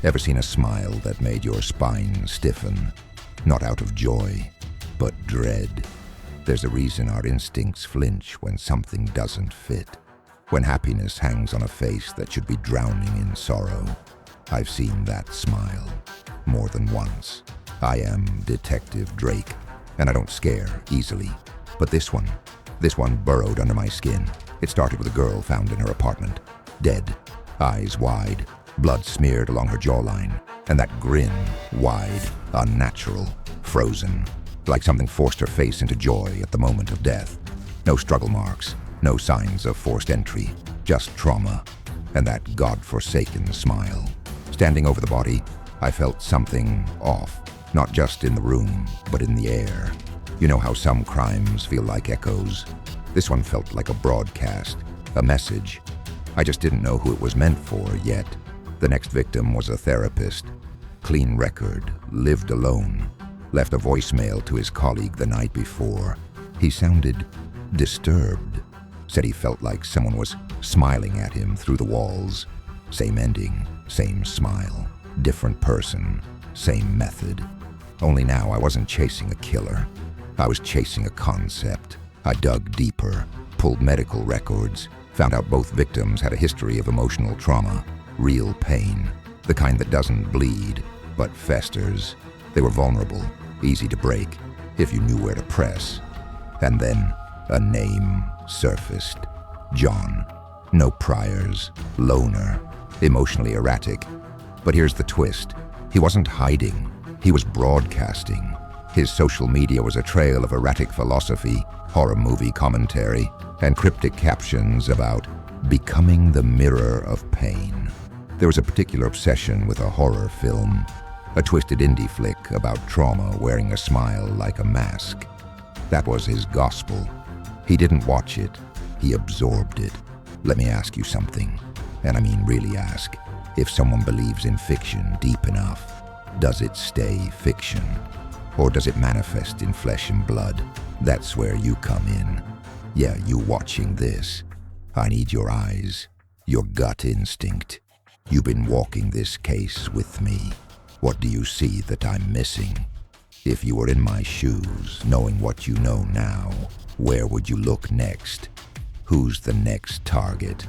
Ever seen a smile that made your spine stiffen? Not out of joy, but dread. There's a reason our instincts flinch when something doesn't fit. When happiness hangs on a face that should be drowning in sorrow. I've seen that smile more than once. I am Detective Drayk, and I don't scare easily. But this one burrowed under my skin. It started with a girl found in her apartment, dead, eyes wide, blood smeared along her jawline, and that grin, wide, unnatural, frozen, like something forced her face into joy at the moment of death. No struggle marks, no signs of forced entry, just trauma, and that God-forsaken smile. Standing over the body, I felt something off, not just in the room, but in the air. You know how some crimes feel like echoes? This one felt like a broadcast, a message. I just didn't know who it was meant for yet. The next victim was a therapist. Clean record, lived alone, left a voicemail to his colleague the night before. He sounded disturbed. Said he felt like someone was smiling at him through the walls. Same ending, same smile, different person, same method. Only now I wasn't chasing a killer. I was chasing a concept. I dug deeper, pulled medical records, found out both victims had a history of emotional trauma, real pain, the kind that doesn't bleed, but festers. They were vulnerable, easy to break, if you knew where to press. And then a name surfaced. John. No priors, loner, emotionally erratic. But here's the twist. He wasn't hiding. He was broadcasting. His social media was a trail of erratic philosophy, horror movie commentary, and cryptic captions about becoming the mirror of pain. There was a particular obsession with a horror film, a twisted indie flick about trauma wearing a smile like a mask. That was his gospel. He didn't watch it, he absorbed it. Let me ask you something, and I mean really ask. If someone believes in fiction deep enough, does it stay fiction? Or does it manifest in flesh and blood? That's where you come in. Yeah, you watching this. I need your eyes, your gut instinct. You've been walking this case with me. What do you see that I'm missing? If you were in my shoes, knowing what you know now, where would you look next? Who's the next target?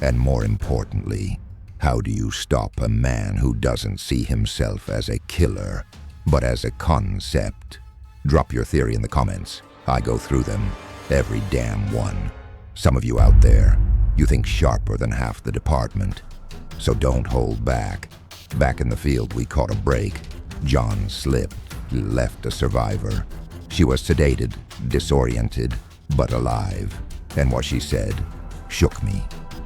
And more importantly, how do you stop a man who doesn't see himself as a killer, but as a concept? Drop your theory in the comments. I go through them, every damn one. Some of you out there, you think sharper than half the department. So don't hold back. Back in the field, we caught a break. John slipped, left a survivor. She was sedated, disoriented, but alive. And what she said shook me.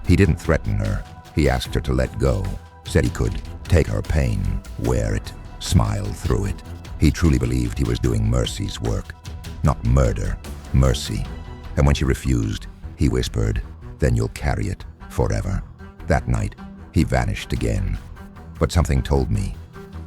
He didn't threaten her. He asked her to let go, said he could take her pain, wear it, smile through it. He truly believed he was doing mercy's work. Not murder, mercy. And when she refused, he whispered, "Then you'll carry it forever." That night, he vanished again. But something told me,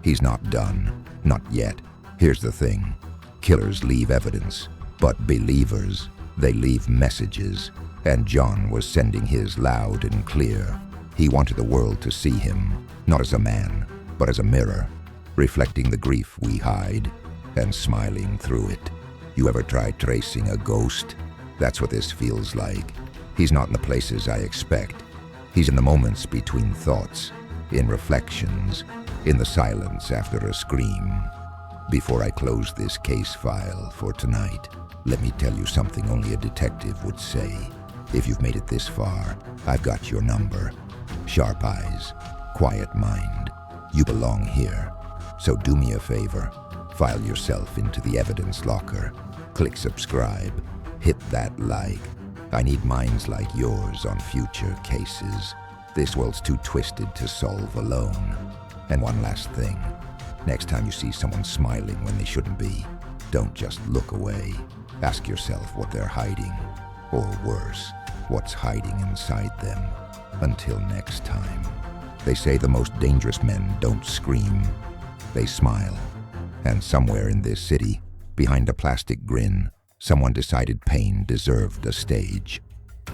he's not done, not yet. Here's the thing, killers leave evidence, but believers, they leave messages. And John was sending his loud and clear. He wanted the world to see him, not as a man, but as a mirror, reflecting the grief we hide and smiling through it. You ever tried tracing a ghost? That's what this feels like. He's not in the places I expect. He's in the moments between thoughts, in reflections, in the silence after a scream. Before I close this case file for tonight, let me tell you something only a detective would say. If you've made it this far, I've got your number. Sharp eyes, quiet mind. You belong here. So do me a favor. File yourself into the evidence locker. Click subscribe. Hit that like. I need minds like yours on future cases. This world's too twisted to solve alone. And one last thing. Next time you see someone smiling when they shouldn't be, don't just look away. Ask yourself what they're hiding. Or worse, what's hiding inside them. Until next time. They say the most dangerous men don't scream. They smile. And somewhere in this city, behind a plastic grin, someone decided pain deserved a stage.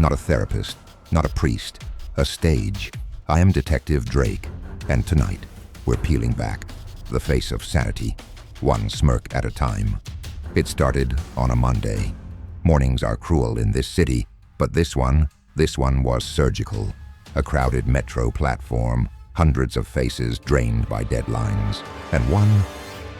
Not a therapist, not a priest, a stage. I am Detective Drayk, and tonight, We're peeling back, the face of sanity, one smirk at a time. It started on a Monday. Mornings are cruel in this city, but this one was surgical. A crowded metro platform, hundreds of faces drained by deadlines, and one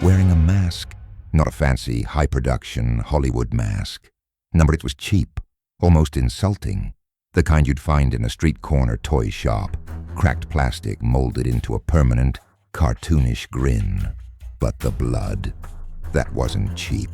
wearing a mask. Not a fancy, high-production Hollywood mask. No, but it was cheap, almost insulting. The kind you'd find in a street corner toy shop. Cracked plastic molded into a permanent, cartoonish grin. But the blood, that wasn't cheap.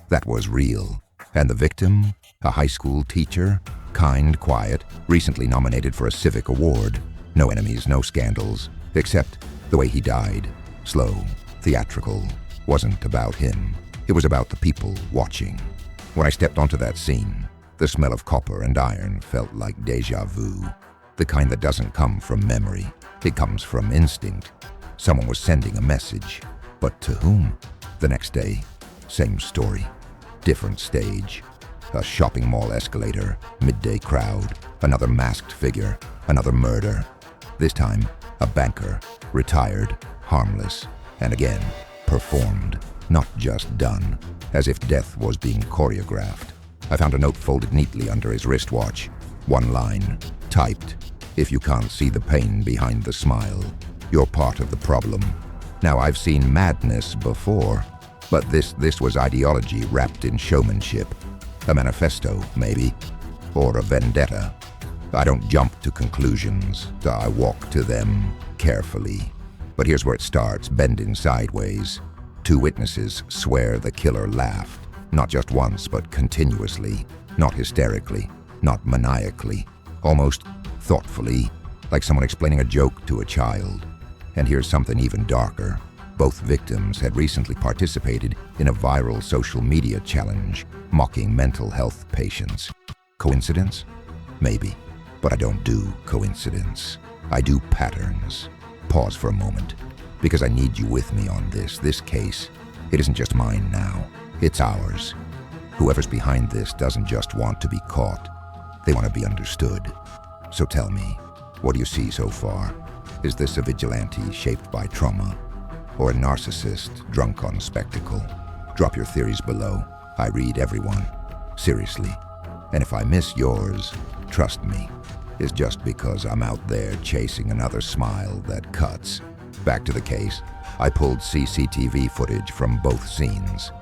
That was real. And the victim, a high school teacher, kind, quiet, recently nominated for a civic award. No enemies, no scandals, except the way he died. Slow, theatrical. Wasn't about him. It was about the people watching. When I stepped onto that scene, the smell of copper and iron felt like déjà vu. The kind that doesn't come from memory. It comes from instinct. Someone was sending a message. But to whom? The next day, same story. Different stage. A shopping mall escalator, midday crowd, another masked figure, another murder. This time, a banker, retired, harmless, and again, performed, not just done, as if death was being choreographed. I found a note folded neatly under his wristwatch. One line, typed, "If you can't see the pain behind the smile, you're part of the problem." Now, I've seen madness before, but this was ideology wrapped in showmanship. A manifesto, maybe, or a vendetta. I don't jump to conclusions, I walk to them carefully. But here's where it starts, bending sideways. Two witnesses swear the killer laughed, not just once, but continuously, not hysterically, not maniacally, almost thoughtfully, like someone explaining a joke to a child. And here's something even darker. Both victims had recently participated in a viral social media challenge, mocking mental health patients. Coincidence? Maybe, but I don't do coincidence. I do patterns. Pause for a moment, because I need you with me on this case. It isn't just mine now, it's ours. Whoever's behind this doesn't just want to be caught, they want to be understood. So tell me, what do you see so far? Is this a vigilante shaped by trauma, or a narcissist drunk on spectacle? Drop your theories below. I read everyone, seriously. And if I miss yours, trust me, it's just because I'm out there chasing another smile that cuts. Back to the case. I pulled CCTV footage from both scenes.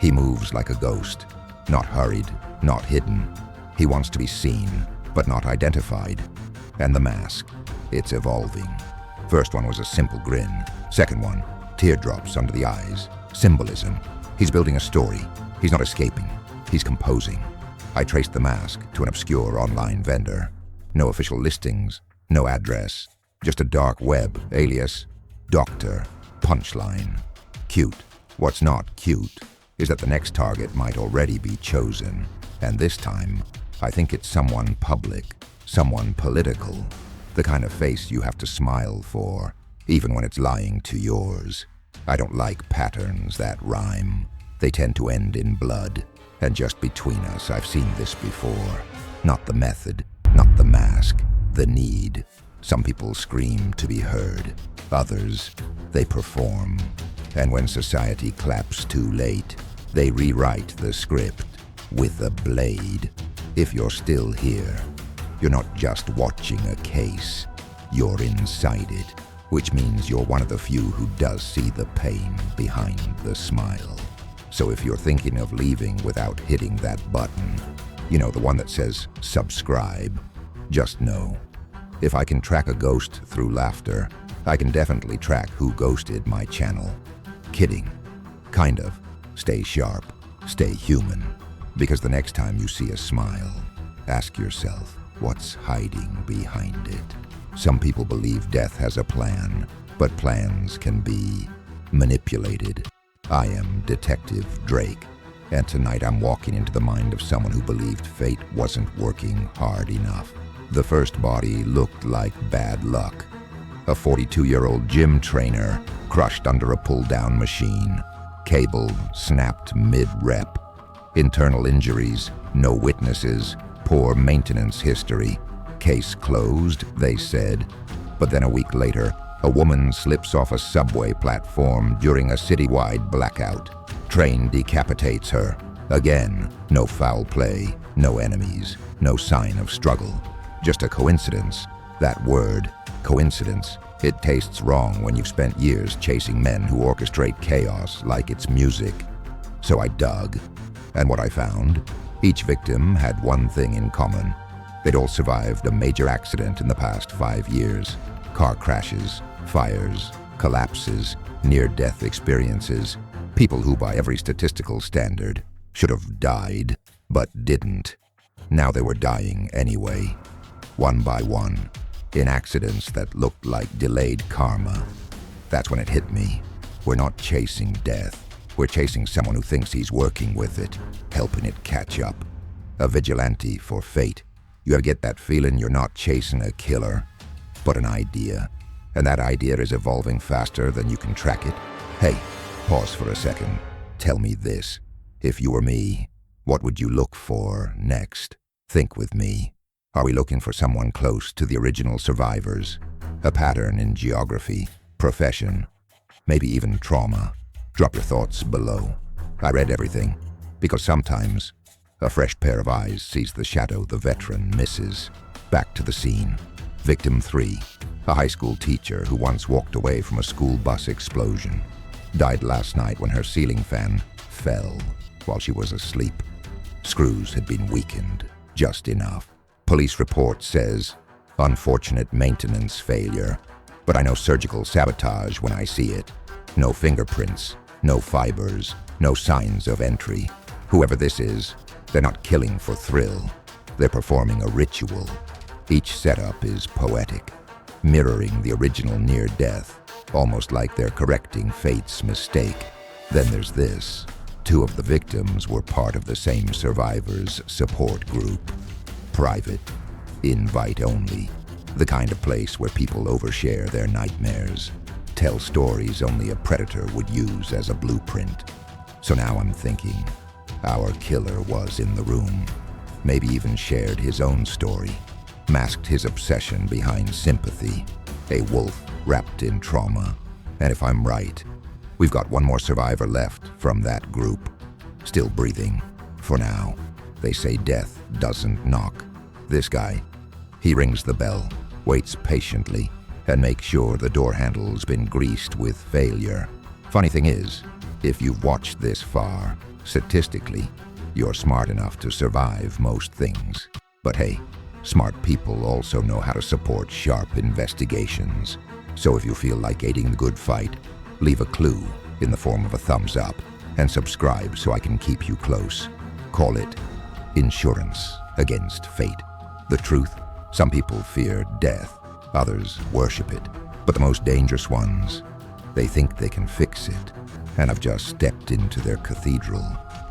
He moves like a ghost, not hurried, not hidden. He wants to be seen, but not identified. And the mask, it's evolving. First one was a simple grin. Second one, teardrops under the eyes. Symbolism. He's building a story. He's not escaping. He's composing. I traced the mask to an obscure online vendor. No official listings, no address, just a dark web alias, Doctor, punchline. Cute. What's not cute is that the next target might already be chosen. And this time, I think it's someone public, someone political. The kind of face you have to smile for, even when it's lying to yours. I don't like patterns that rhyme. They tend to end in blood. And just between us, I've seen this before. Not the method, not the mask, the need. Some people scream to be heard. Others, they perform. And when society claps too late, they rewrite the script with a blade. If you're still here, you're not just watching a case, you're inside it, which means you're one of the few who does see the pain behind the smile. So if you're thinking of leaving without hitting that button, you know, the one that says subscribe, just know, if I can track a ghost through laughter, I can definitely track who ghosted my channel. Kidding. Kind of. Stay sharp. Stay human. Because the next time you see a smile, ask yourself, what's hiding behind it? Some people believe death has a plan, but plans can be manipulated. I am Detective Drayk, and tonight I'm walking into the mind of someone who believed fate wasn't working hard enough. The first body looked like bad luck. A 42-year-old gym trainer crushed under a pull-down machine. Cable snapped mid-rep. Internal injuries, no witnesses, poor maintenance history. Case closed, they said. But then a week later, A woman slips off a subway platform during a citywide blackout. Train decapitates her. Again, no foul play, no enemies, no sign of struggle. Just a coincidence. That word, coincidence, it tastes wrong when you've spent years chasing men who orchestrate chaos like it's music. So I dug, and what I found? Each victim had one thing in common. They'd all survived a major accident in the past 5 years. Car crashes, fires, collapses, near-death experiences. People who, by every statistical standard, should have died, but didn't. Now they were dying anyway, one by one, in accidents that looked like delayed karma. That's when it hit me. We're not chasing death. We're chasing someone who thinks he's working with it, helping it catch up. A vigilante for fate. You ever get that feeling you're not chasing a killer, but an idea? And that idea is evolving faster than you can track it? Hey, pause for a second. Tell me this. If you were me, what would you look for next? Think with me. Are we looking for someone close to the original survivors? A pattern in geography, profession, maybe even trauma? Drop your thoughts below. I read everything, because sometimes a fresh pair of eyes sees the shadow the veteran misses. Back to the scene. Victim 3, a high school teacher who once walked away from a school bus explosion, died last night when her ceiling fan fell while she was asleep. Screws had been weakened just enough. Police report says unfortunate maintenance failure, but I know surgical sabotage when I see it. No fingerprints, no fibers, no signs of entry. Whoever this is, they're not killing for thrill. They're performing a ritual. Each setup is poetic, mirroring the original near-death, almost like they're correcting fate's mistake. Then there's this. 2 of the victims were part of the same survivors' support group. Private, invite only, the kind of place where people overshare their nightmares, tell stories only a predator would use as a blueprint. So now I'm thinking, our killer was in the room, maybe even shared his own story, masked his obsession behind sympathy, a wolf wrapped in trauma. And if I'm right, we've got one more survivor left from that group, still breathing, for now. They say death doesn't knock. This guy, he rings the bell, waits patiently, and makes sure the door handle's been greased with failure. Funny thing is, if you've watched this far, statistically, you're smart enough to survive most things. But hey, smart people also know how to support sharp investigations. So if you feel like aiding the good fight, leave a clue in the form of a thumbs up and subscribe so I can keep you close. Call it insurance against fate. The truth, some people fear death, others worship it. But the most dangerous ones, they think they can fix it. And I've just stepped into their cathedral.